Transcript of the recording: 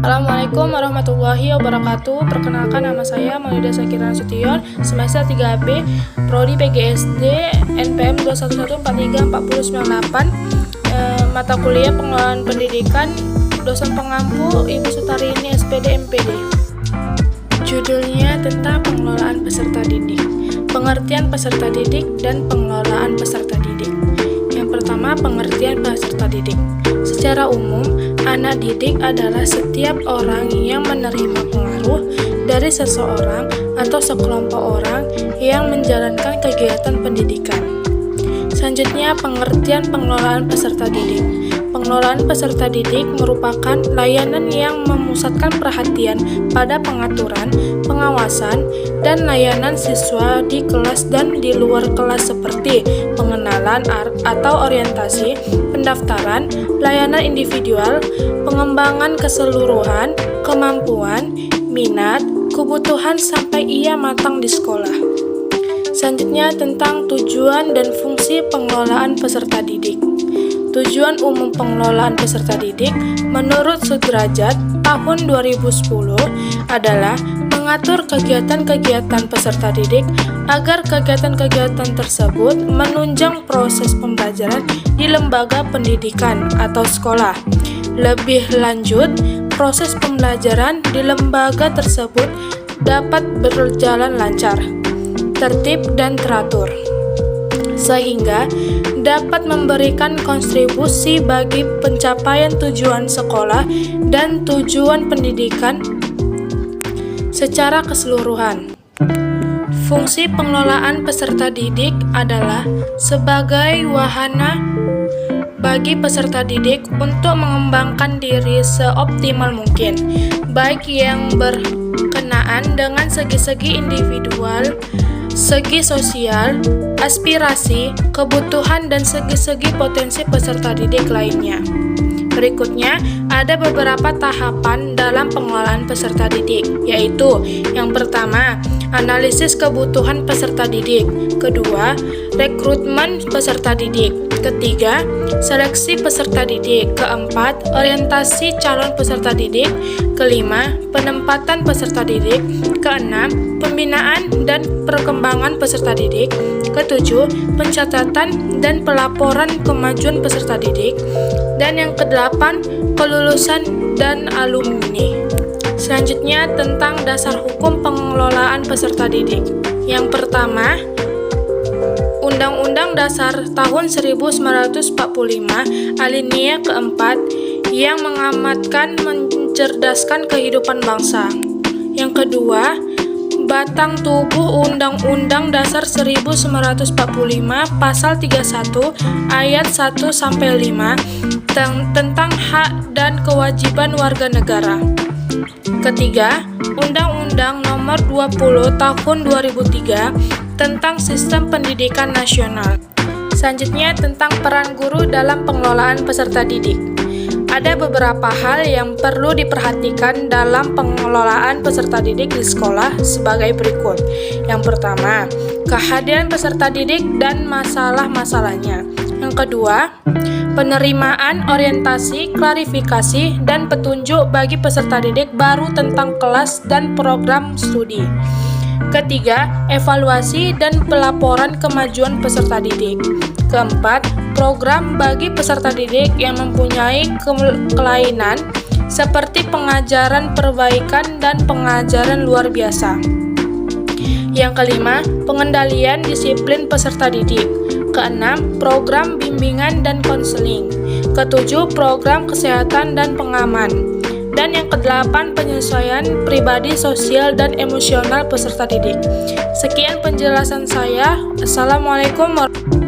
Assalamualaikum warahmatullahi wabarakatuh. Perkenalkan, nama saya Maulida Sakira Nasution, semester 3B, Prodi PGSD, NPM 211434098, mata kuliah Pengelolaan Pendidikan, dosen pengampu Ibu Sutarini SPD MPD. Judulnya tentang pengelolaan peserta didik, pengertian peserta didik dan pengelolaan peserta didik. Yang pertama, pengertian peserta didik. Secara umum, anak didik adalah setiap orang yang menerima pengaruh dari seseorang atau sekelompok orang yang menjalankan kegiatan pendidikan. Selanjutnya, pengertian pengelolaan peserta didik. Pengelolaan peserta didik merupakan layanan yang memusatkan perhatian pada pengaturan, pengawasan, dan layanan siswa di kelas dan di luar kelas seperti pengenalan atau orientasi, pendaftaran, layanan individual, pengembangan keseluruhan, kemampuan, minat, kebutuhan sampai ia matang di sekolah. Selanjutnya tentang tujuan dan fungsi pengelolaan peserta didik. Tujuan umum pengelolaan peserta didik menurut Sudrajat tahun 2010 adalah mengatur kegiatan-kegiatan peserta didik agar kegiatan-kegiatan tersebut menunjang proses pembelajaran di lembaga pendidikan atau sekolah. Lebih lanjut, proses pembelajaran di lembaga tersebut dapat berjalan lancar, tertib dan teratur, sehingga dapat memberikan kontribusi bagi pencapaian tujuan sekolah dan tujuan pendidikan secara keseluruhan. Fungsi pengelolaan peserta didik adalah sebagai wahana bagi peserta didik untuk mengembangkan diri seoptimal mungkin, baik yang berkenaan dengan segi-segi individual, segi sosial, aspirasi, kebutuhan, dan segi-segi potensi peserta didik lainnya. Berikutnya, ada beberapa tahapan dalam pengelolaan peserta didik, yaitu yang pertama, analisis kebutuhan peserta didik. Kedua, rekrutmen peserta didik. Ketiga, seleksi peserta didik. Keempat, orientasi calon peserta didik. Kelima, penempatan peserta didik. Keenam, pembinaan dan perkembangan peserta didik. Ketujuh, pencatatan dan pelaporan kemajuan peserta didik. Dan yang kedelapan, kelulusan dan alumni. Selanjutnya tentang dasar hukum pengelolaan peserta didik. Yang pertama, Undang-Undang Dasar tahun 1945 alinea keempat yang mengamatkan mencerdaskan kehidupan bangsa. Yang kedua, batang tubuh Undang-Undang Dasar 1945 pasal 31 ayat 1-5 tentang hak dan kewajiban warga negara. Ketiga, Undang-Undang Nomor 20 Tahun 2003 tentang Sistem Pendidikan Nasional. Selanjutnya tentang peran guru dalam pengelolaan peserta didik. Ada beberapa hal yang perlu diperhatikan dalam pengelolaan peserta didik di sekolah sebagai berikut. Yang pertama, kehadiran peserta didik dan masalah-masalahnya. Yang kedua, penerimaan, orientasi, klarifikasi, dan petunjuk bagi peserta didik baru tentang kelas dan program studi. Ketiga, evaluasi dan pelaporan kemajuan peserta didik. Keempat, program bagi peserta didik yang mempunyai kelainan seperti pengajaran perbaikan dan pengajaran luar biasa. Yang kelima, pengendalian disiplin peserta didik. Keenam, program bimbingan dan konseling. Ketujuh, program kesehatan dan pengaman. Dan yang kedelapan, penyesuaian pribadi, sosial, dan emosional peserta didik. Sekian penjelasan saya. Assalamualaikum warahmatullahi wabarakatuh.